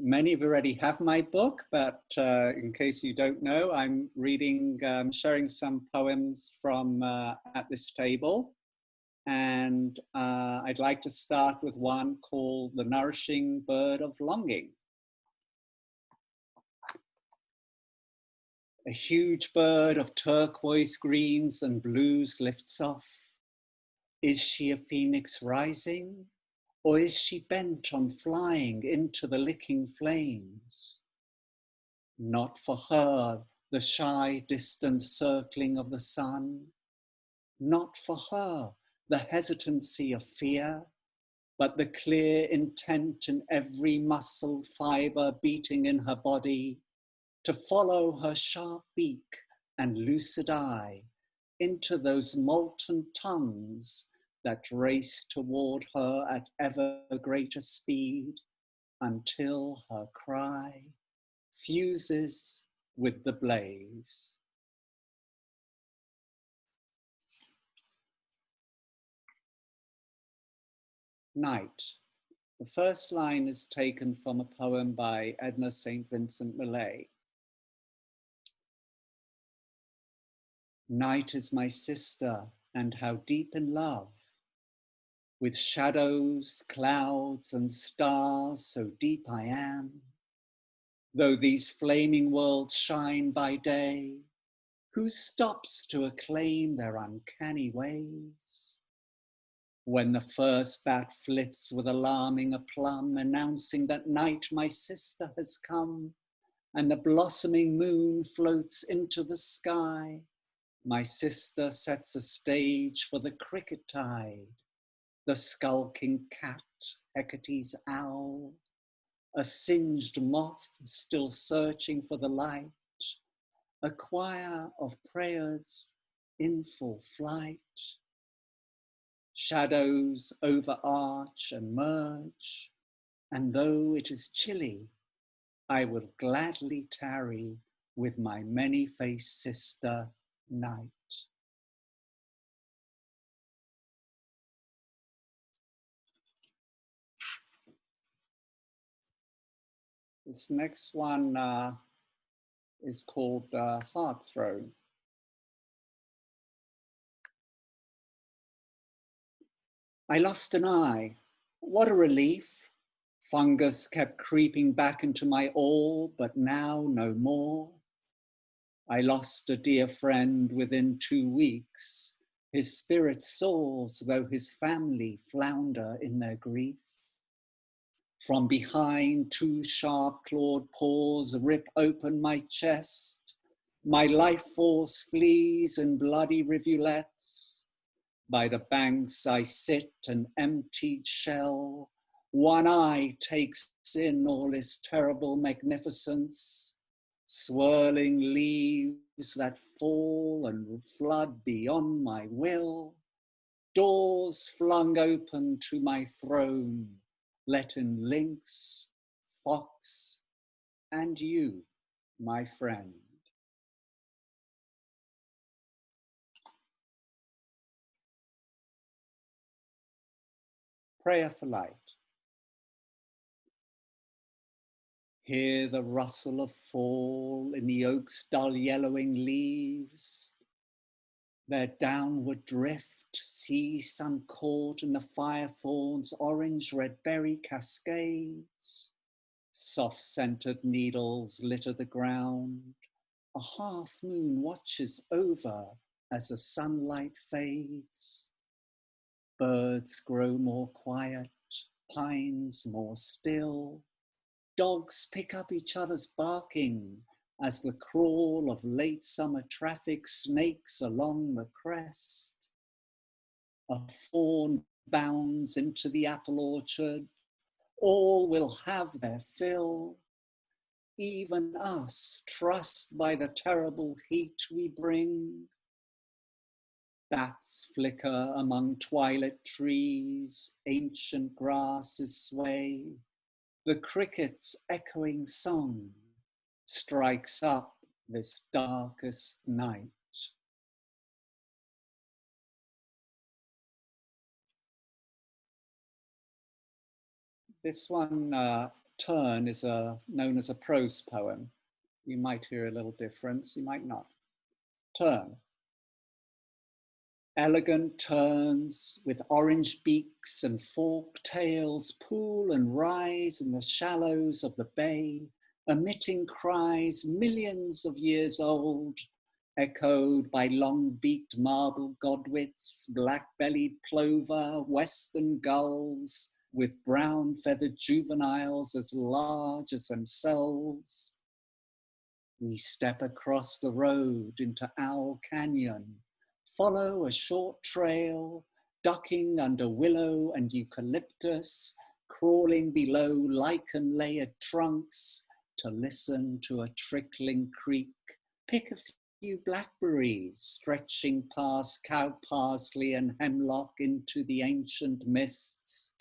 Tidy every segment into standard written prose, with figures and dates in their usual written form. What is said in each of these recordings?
Many of you already have my book, but in case you don't know, I'm reading, sharing some poems from at this table. And I'd like to start with one called The Nourishing Bird of Longing. A huge bird of turquoise greens and blues lifts off. Is she a phoenix rising? Or is she bent on flying into the licking flames? Not for her, the shy, distant circling of the sun. Not for her, the hesitancy of fear, but the clear intent in every muscle fiber beating in her body to follow her sharp beak and lucid eye into those molten tongues that race toward her at ever greater speed until her cry fuses with the blaze. Night. The first line is taken from a poem by Edna St. Vincent Millay. Night is my sister, and how deep in love. With shadows, clouds, and stars, so deep I am. Though these flaming worlds shine by day, who stops to acclaim their uncanny ways? When the first bat flits with alarming aplomb, announcing that night my sister has come, and the blossoming moon floats into the sky, my sister sets a stage for the cricket tide, the skulking cat, Hecate's owl, a singed moth still searching for the light, a choir of prayers in full flight. Shadows overarch and merge, and though it is chilly, I will gladly tarry with my many-faced sister, night. This next one is called Heartthrown. I lost an eye. What a relief. Fungus kept creeping back into my all, but now no more. I lost a dear friend within 2 weeks. His spirit soars, though his family flounder in their grief. From behind, 2 sharp-clawed paws rip open my chest. My life force flees in bloody rivulets. By the banks I sit, an emptied shell. One eye takes in all its terrible magnificence. Swirling leaves that fall and flood beyond my will. Doors flung open to my throne, let in lynx, fox, and you, my friend. Prayer for light. Hear the rustle of fall in the oak's dull yellowing leaves. Their downward drift, see some caught in the firethorn's orange-red berry cascades. Soft-scented needles litter the ground. A half-moon watches over as the sunlight fades. Birds grow more quiet, pines more still. Dogs pick up each other's barking as the crawl of late summer traffic snakes along the crest. A fawn bounds into the apple orchard. All will have their fill. Even us, trussed by the terrible heat we bring. Bats flicker among twilit trees, ancient grasses sway. The cricket's echoing song strikes up this darkest night. This one Turn is known as a prose poem. You might hear a little difference, you might not. Turn. Elegant terns with orange beaks and forked tails pool and rise in the shallows of the bay, emitting cries millions of years old, echoed by long-beaked marble godwits, black-bellied plover, western gulls, with brown-feathered juveniles as large as themselves. We step across the road into Owl Canyon, follow a short trail, ducking under willow and eucalyptus, crawling below lichen-layered trunks to listen to a trickling creek, pick a few blackberries stretching past cow parsley and hemlock into the ancient mists.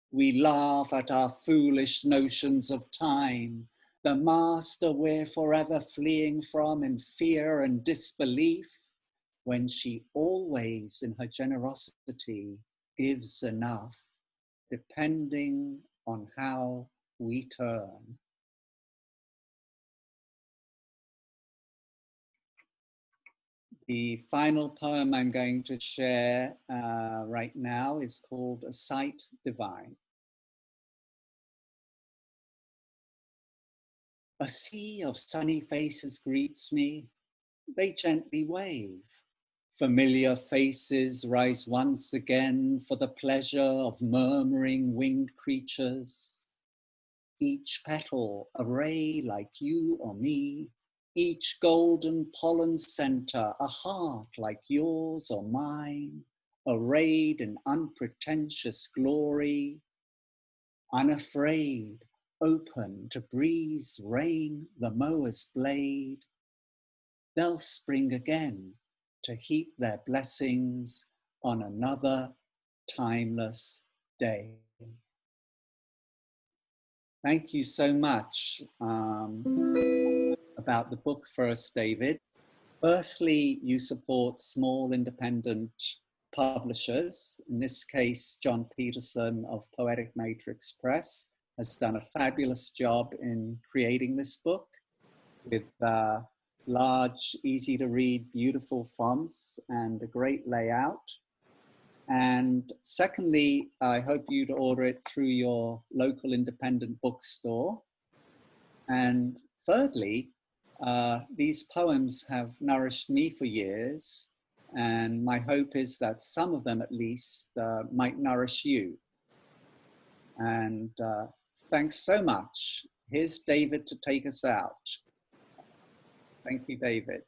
We laugh at our foolish notions of time, the master we're forever fleeing from in fear and disbelief, when she always, in her generosity, gives enough, depending on how we turn. The final poem I'm going to share right now is called A Sight Divine. A sea of sunny faces greets me. They gently wave. Familiar faces rise once again for the pleasure of murmuring winged creatures. Each petal a ray like you or me, each golden pollen center a heart like yours or mine, arrayed in unpretentious glory, unafraid, open to breeze, rain, the mower's blade. They'll spring again to heap their blessings on another timeless day. Thank you so much about the book first, David. Firstly, you support small independent publishers. In this case, John Peterson of Poetic Matrix Press has done a fabulous job in creating this book with large, easy to read, beautiful fonts and a great layout. And secondly, I hope you'd order it through your local independent bookstore. And thirdly, these poems have nourished me for years, and my hope is that some of them at least might nourish you. And thanks so much. Here's David to take us out. Thank you, David.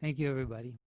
Thank you, everybody.